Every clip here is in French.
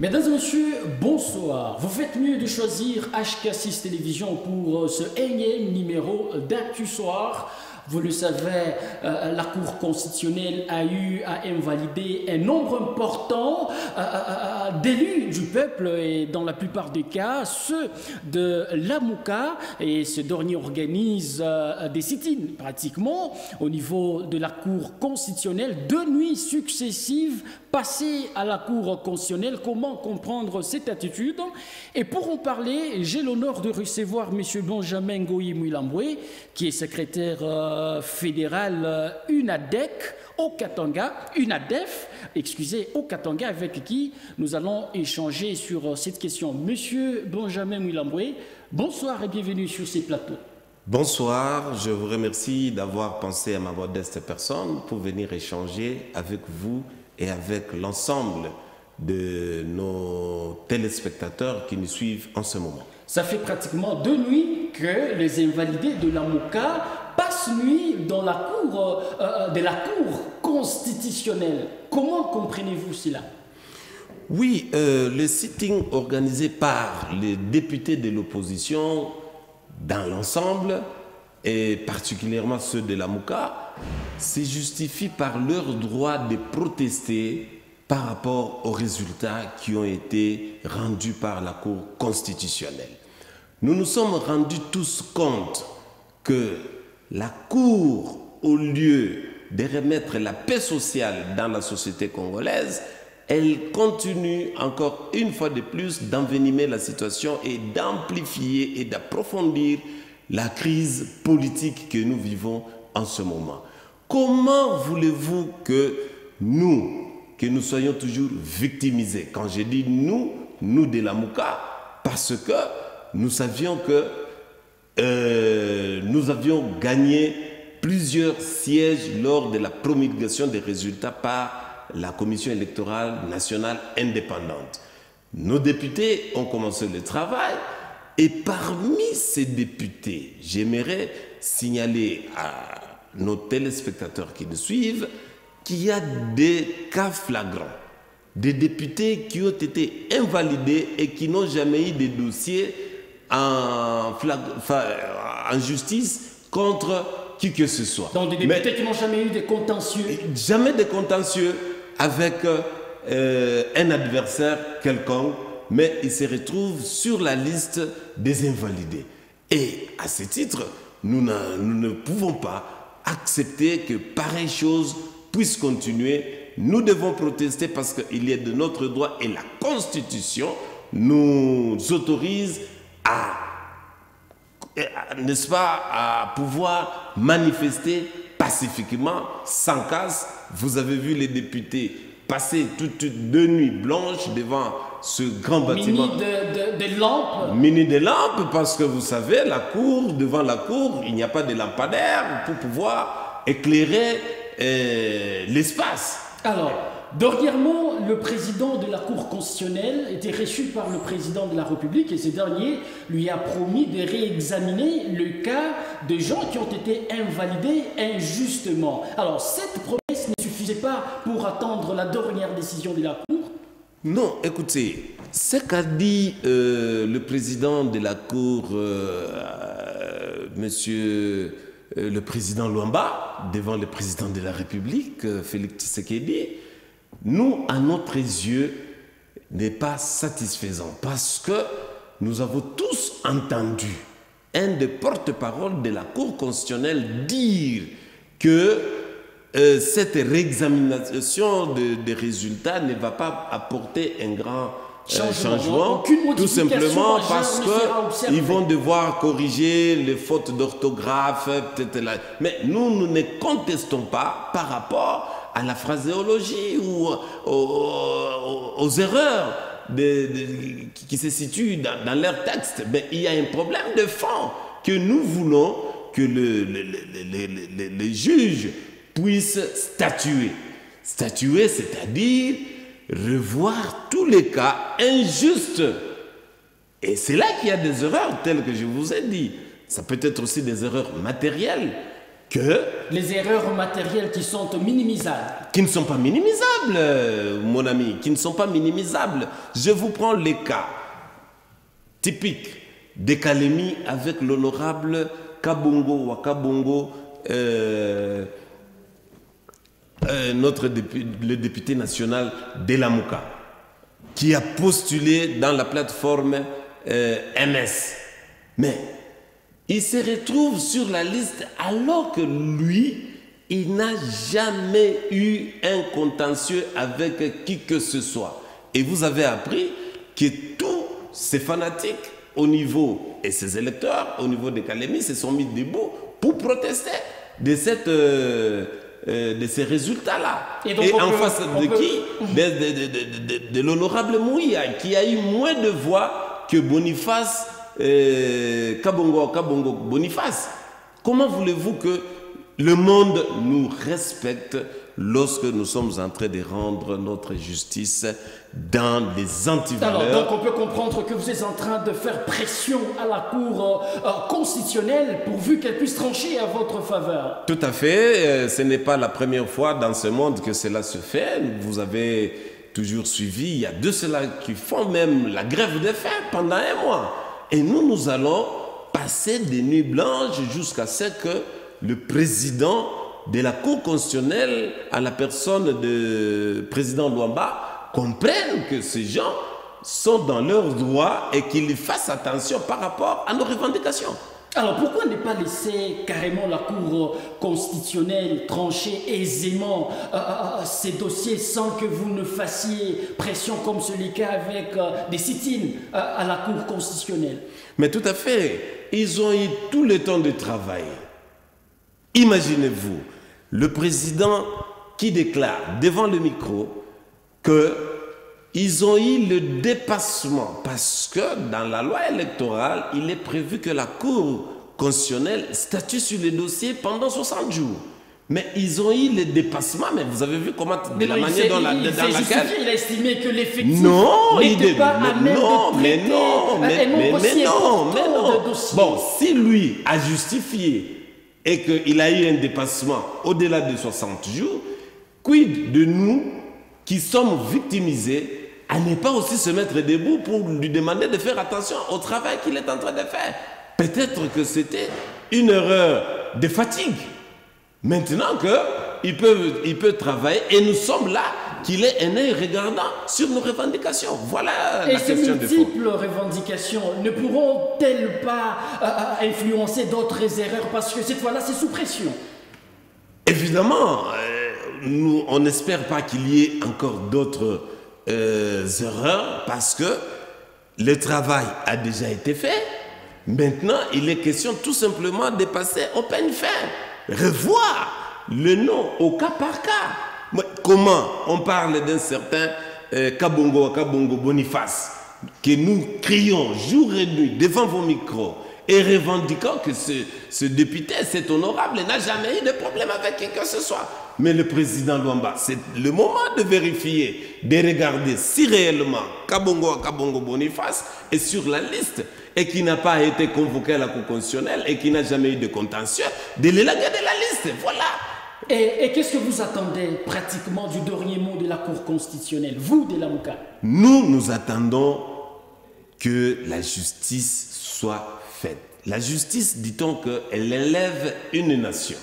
Mesdames et messieurs, bonsoir. Vous faites mieux de choisir HK6 Télévision pour ce énième numéro d'Actu Soir. Vous le savez, la Cour constitutionnelle a eu à invalider un nombre important d'élus du peuple et dans la plupart des cas, ceux de l'AMOCA. Et ce dernier organise des sit-ins pratiquement au niveau de la Cour constitutionnelle. 2 nuits successives passées à la Cour constitutionnelle. Comment comprendre cette attitude? Et pour en parler, j'ai l'honneur de recevoir M. Benjamin Ngoyi Mwilambwe, qui est secrétaire fédéral UNADEC au Katanga, UNADEF, excusez, au Katanga, avec qui nous allons échanger sur cette question. Monsieur Benjamin Mwilambwe, bonsoir et bienvenue sur ces plateaux. Bonsoir, je vous remercie d'avoir pensé à ma modeste personne pour venir échanger avec vous et avec l'ensemble de nos téléspectateurs qui nous suivent en ce moment. Ça fait pratiquement 2 nuits que les invalidés de l'AMOCA passent nuit dans la cour de la Cour constitutionnelle. Comment comprenez-vous cela? Oui, le sitting organisé par les députés de l'opposition dans l'ensemble, et particulièrement ceux de l'AMOCA, se justifie par leur droit de protester par rapport aux résultats qui ont été rendus par la Cour constitutionnelle. Nous nous sommes rendus tous compte que la Cour, au lieu de remettre la paix sociale dans la société congolaise, elle continue encore une fois de plus d'envenimer la situation et d'amplifier et d'approfondir la crise politique que nous vivons en ce moment. Comment voulez-vous que nous soyons toujours victimisés? Quand je dis nous de l'AMOCA, parce que nous savions que nous avions gagné plusieurs sièges lors de la promulgation des résultats par la Commission électorale nationale indépendante. Nos députés ont commencé le travail et parmi ces députés, j'aimerais signaler à nos téléspectateurs qui nous suivent qu'il y a des cas flagrants, des députés qui ont été invalidés et qui n'ont jamais eu de dossier en justice contre qui que ce soit. Donc des députés qui n'ont jamais eu de contentieux. Jamais de contentieux avec un adversaire quelconque, mais ils se retrouvent sur la liste des invalidés. Et à ce titre, nous ne pouvons pas accepter que pareille chose puisse continuer. Nous devons protester parce qu'il est de notre droit et la Constitution nous autorise n'est-ce pas, à pouvoir manifester pacifiquement, sans casse. Vous avez vu les députés passer toutes 2 nuits blanches devant ce grand bâtiment. Muni de lampes, parce que vous savez, devant la cour, il n'y a pas de lampadaire pour pouvoir éclairer l'espace. Alors, dernièrement, le président de la Cour constitutionnelle était reçu par le président de la République et ce dernier lui a promis de réexaminer le cas de gens qui ont été invalidés injustement. Alors, cette promesse ne suffisait pas pour attendre la dernière décision de la Cour? Non, écoutez, ce qu'a dit le président de la Cour, monsieur le président Luamba, devant le président de la République, Félix Tshisekedi, nous, à notre yeux, n'est pas satisfaisant parce que nous avons tous entendu un des porte-parole de la Cour constitutionnelle dire que cette réexamination des résultats ne va pas apporter un grand changement, tout simplement parce qu'ils vont devoir corriger les fautes d'orthographe, peut-être là. Mais nous ne contestons pas par rapport à la phraséologie ou aux erreurs qui se situent dans leur texte. Mais il y a un problème de fond que nous voulons que les juges puissent statuer. Statuer, c'est-à-dire revoir tous les cas injustes. Et c'est là qu'il y a des erreurs telles que je vous ai dit. Ça peut être aussi des erreurs matérielles que... Les erreurs matérielles qui sont minimisables. Qui ne sont pas minimisables, mon ami, qui ne sont pas minimisables. Je vous prends les cas typiques des calémies avec l'honorable Kabongo Wakabongo, le député national d'Elamuka, qui a postulé dans la plateforme MS. Mais il se retrouve sur la liste alors que lui, il n'a jamais eu un contentieux avec qui que ce soit. Et vous avez appris que tous ces fanatiques au niveau, et ces électeurs au niveau des calémies se sont mis debout pour protester de ces résultats-là. Et en face de qui? De l'honorable Mouya, qui a eu moins de voix que Boniface, Kabongo Boniface. Comment voulez-vous que le monde nous respecte lorsque nous sommes en train de rendre notre justice dans les antivaleurs? Alors, donc on peut comprendre que vous êtes en train de faire pression à la Cour constitutionnelle pourvu qu'elle puisse trancher à votre faveur. Tout à fait. Ce n'est pas la première fois dans ce monde que cela se fait. Vous avez toujours suivi. Il y a de ceux-là qui font même la grève de faim pendant un mois. Et nous allons passer des nuits blanches jusqu'à ce que le président de la Cour constitutionnelle, à la personne du président Luamba, comprennent que ces gens sont dans leurs droits et qu'ils fassent attention par rapport à nos revendications. Alors pourquoi ne pas laisser carrément la Cour constitutionnelle trancher aisément ces dossiers sans que vous ne fassiez pression comme celui qu'il y a avec des sit-ins à la Cour constitutionnelle? Mais tout à fait, ils ont eu tout le temps de travail. Imaginez-vous, le président qui déclare devant le micro qu'ils ont eu le dépassement parce que dans la loi électorale, il est prévu que la Cour constitutionnelle statue sur les dossiers pendant 60 jours. Mais ils ont eu le dépassement, mais vous avez vu comment, de la manière dans laquelle... Il a estimé que l'effectif n'était pas à même de traiter de dossiers. Bon, si lui a justifié et qu'il a eu un dépassement au-delà de 60 jours, quid de nous qui sommes victimisés à ne pas aussi se mettre debout pour lui demander de faire attention au travail qu'il est en train de faire? Peut-être que c'était une erreur de fatigue. Maintenant qu'il peut travailler et nous sommes là, qu'il ait un œil regardant sur nos revendications. Voilà la question de fond. Et ces multiples revendications ne pourront-elles pas influencer d'autres erreurs parce que cette fois-là, c'est sous pression? Évidemment, nous, on n'espère pas qu'il y ait encore d'autres erreurs parce que le travail a déjà été fait. Maintenant, il est question tout simplement de passer au peigne fin. Revoir le nom au cas par cas. Mais comment on parle d'un certain Kabongo Boniface que nous crions jour et nuit devant vos micros et revendiquant que ce député, cet honorable, n'a jamais eu de problème avec qui que ce soit. Mais le président Luamba, c'est le moment de vérifier, de regarder si réellement Kabongo Boniface est sur la liste et qui n'a pas été convoqué à la Cour constitutionnelle et qui n'a jamais eu de contentieux, de l'élaguer de la liste. Voilà. Et qu'est-ce que vous attendez pratiquement du dernier mot de la Cour constitutionnelle, vous, de l'Amouka? Nous attendons que la justice soit faite. La justice, dit-on qu'elle élève une nation.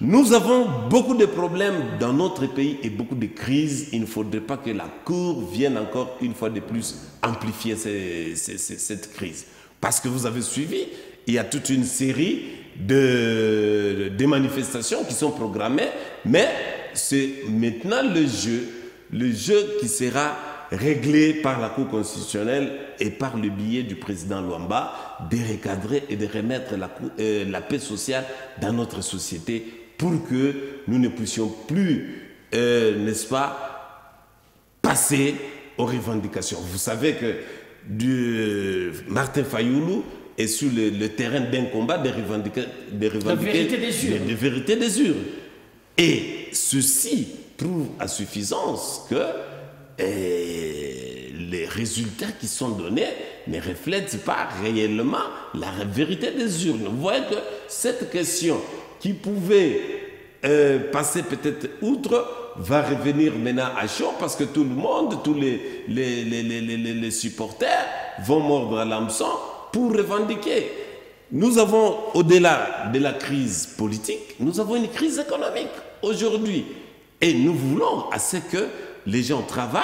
Nous avons beaucoup de problèmes dans notre pays et beaucoup de crises. Il ne faudrait pas que la Cour vienne encore une fois de plus amplifier cette crise. Parce que vous avez suivi, il y a toute une série de manifestations qui sont programmées, mais c'est maintenant le jeu qui sera réglé par la Cour constitutionnelle et par le biais du président Luamba de recadrer et de remettre la paix sociale dans notre société pour que nous ne puissions plus, n'est-ce pas, passer aux revendications. Vous savez que Martin Fayoulou est sur le terrain d'un combat de revendiquer de vérité des urnes. Et ceci prouve à suffisance que les résultats qui sont donnés ne reflètent pas réellement la vérité des urnes. Vous voyez que cette question qui pouvait passer peut-être outre, va revenir maintenant à chaud parce que tout le monde, tous les supporters vont mordre à l'hameçon pour revendiquer. Nous avons, au-delà de la crise politique, nous avons une crise économique aujourd'hui. Et nous voulons à ce que les gens travaillent,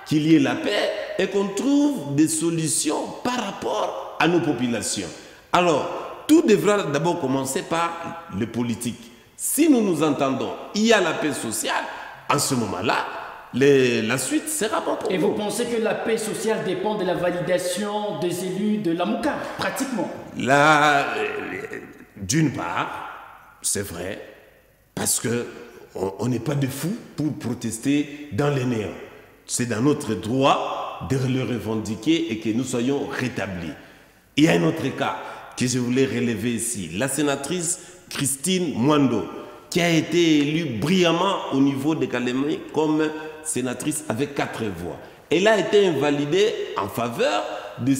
qu'il y ait la paix et qu'on trouve des solutions par rapport à nos populations. Alors, tout devra d'abord commencer par le politique. Si nous nous entendons, il y a la paix sociale, en ce moment-là, la suite sera bon pour nous. Et vous pensez que la paix sociale dépend de la validation des élus de la Mouka, pratiquement? D'une part, c'est vrai, parce que on n'est pas de fous pour protester dans les néants. C'est dans notre droit de le revendiquer et que nous soyons rétablis. Il y a un autre cas que je voulais relever ici. La sénatrice Christine Mwando, qui a été élue brillamment au niveau de Calémie comme sénatrice avec 4 voix. Elle a été invalidée en faveur de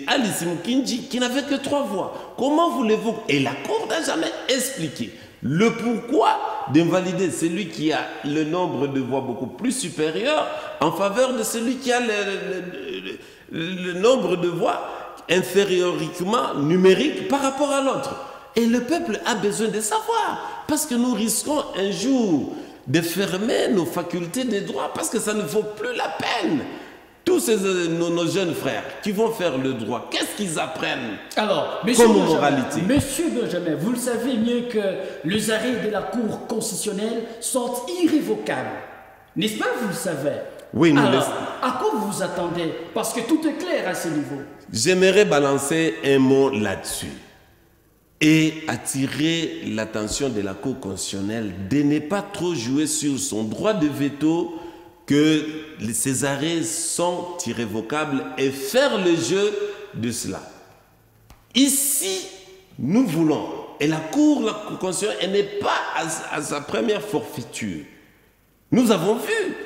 Alice Mukinji qui n'avait que 3 voix. Comment voulez-vous? Et la Cour n'a jamais expliqué le pourquoi d'invalider celui qui a le nombre de voix beaucoup plus supérieur en faveur de celui qui a le nombre de voix inférioriquement numérique par rapport à l'autre. Et le peuple a besoin de savoir, parce que nous risquons un jour de fermer nos facultés de droit, parce que ça ne vaut plus la peine. Tous nos jeunes frères qui vont faire le droit, qu'est-ce qu'ils apprennent comme moralité? Monsieur Benjamin, vous le savez mieux que les arrêts de la Cour constitutionnelle sont irrévocables. N'est-ce pas, vous le savez? Oui, nous alors, à quoi vous vous attendez? Parce que tout est clair à ce niveau. J'aimerais balancer un mot là-dessus et attirer l'attention de la Cour constitutionnelle de ne pas trop jouer sur son droit de veto, que ces arrêts sont irrévocables et faire le jeu de cela. Ici, nous voulons, et la Cour constitutionnelle, elle n'est pas à sa première forfaiture. Nous avons vu,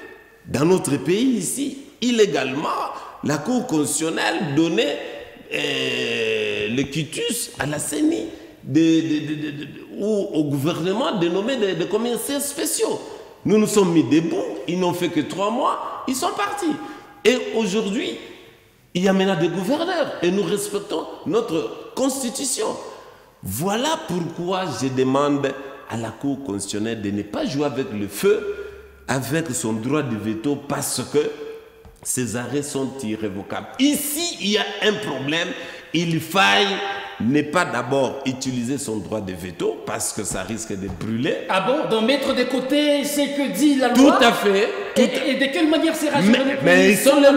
dans notre pays ici, illégalement, la Cour constitutionnelle donnait le quitus à la CENI ou au gouvernement de nommer des commissaires spéciaux. Nous nous sommes mis debout, ils n'ont fait que 3 mois, ils sont partis. Et aujourd'hui, il y a maintenant des gouverneurs et nous respectons notre constitution. Voilà pourquoi je demande à la Cour constitutionnelle de ne pas jouer avec le feu, avec son droit de veto, parce que ces arrêts sont irrévocables. Ici, il y a un problème, il faille ne pas d'abord utiliser son droit de veto parce que ça risque de brûler. Ah bon? Donc mettre de côté ce que dit la loi? Tout à fait. Et de quelle manière c'est rassuré? Mais ils sont le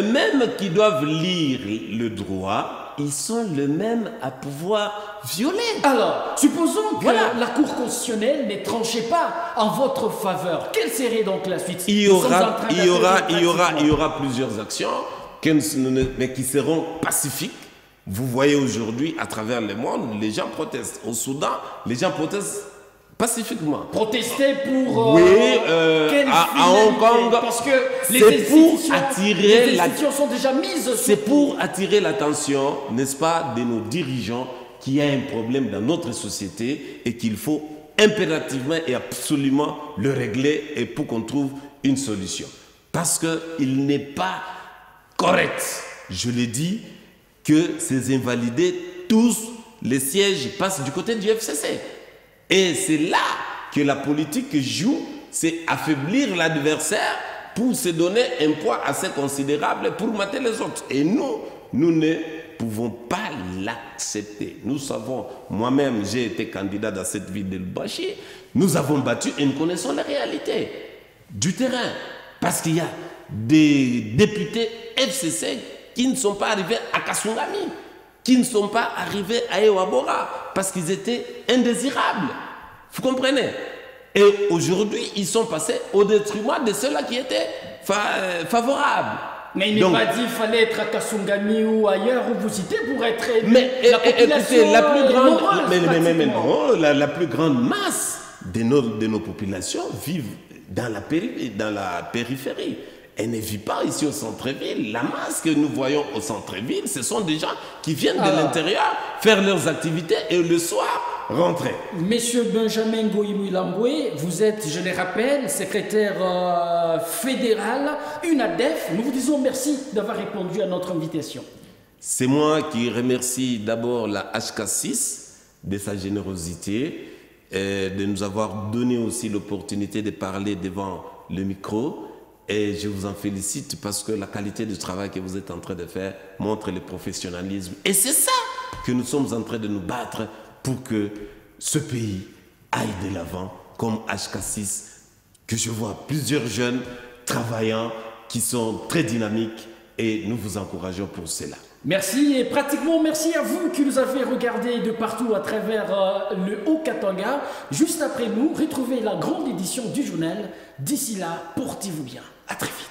même qui doivent lire le droit, ils sont le même à pouvoir violer. Alors, supposons que la Cour constitutionnelle ne tranchait pas en votre faveur. Quelle serait donc la suite? Il y aura plusieurs actions, mais qui seront pacifiques. Vous voyez aujourd'hui, à travers le monde, les gens protestent. Au Soudan, les gens protestent pacifiquement. Protester pour... oui, à Hong Kong, parce que les institutions sont déjà mises... C'est pour attirer l'attention, n'est-ce pas, de nos dirigeants, qu'il y a un problème dans notre société et qu'il faut impérativement et absolument le régler et pour qu'on trouve une solution. Parce qu'il n'est pas correct, je l'ai dit, que ces invalidés, tous les sièges passent du côté du FCC. Et c'est là que la politique joue, c'est affaiblir l'adversaire pour se donner un poids assez considérable pour mater les autres. Et nous ne pouvons pas l'accepter. Nous savons, moi-même, j'ai été candidat dans cette ville de Lubumbashi, nous avons battu et nous connaissons la réalité du terrain. Parce qu'il y a des députés FCC qui ne sont pas arrivés à Kasungami, qui ne sont pas arrivés à Ewabora, parce qu'ils étaient indésirables. Vous comprenez? Et aujourd'hui, ils sont passés au détriment de ceux-là qui étaient favorables. Mais il n'est pas dit qu'il fallait être à Kasungami ou ailleurs où vous citez pour être élu. Mais écoutez, la plus grande masse de nos populations vivent dans la périphérie. Elle ne vit pas ici au centre-ville. La masse que nous voyons au centre-ville, ce sont des gens qui viennent de l'intérieur faire leurs activités et le soir rentrer. Monsieur Benjamin Goïmou Lamboué, vous êtes, je le rappelle, secrétaire fédéral UNADEF. Nous vous disons merci d'avoir répondu à notre invitation. C'est moi qui remercie d'abord la HK6 de sa générosité et de nous avoir donné aussi l'opportunité de parler devant le micro. Et je vous en félicite parce que la qualité du travail que vous êtes en train de faire montre le professionnalisme. Et c'est ça que nous sommes en train de nous battre pour que ce pays aille de l'avant, comme HK6, que je vois plusieurs jeunes travaillants qui sont très dynamiques et nous vous encourageons pour cela. Merci et pratiquement merci à vous qui nous avez regardé de partout à travers le Haut-Katanga. Juste après nous, retrouvez la grande édition du journal. D'ici là, portez-vous bien. À très vite.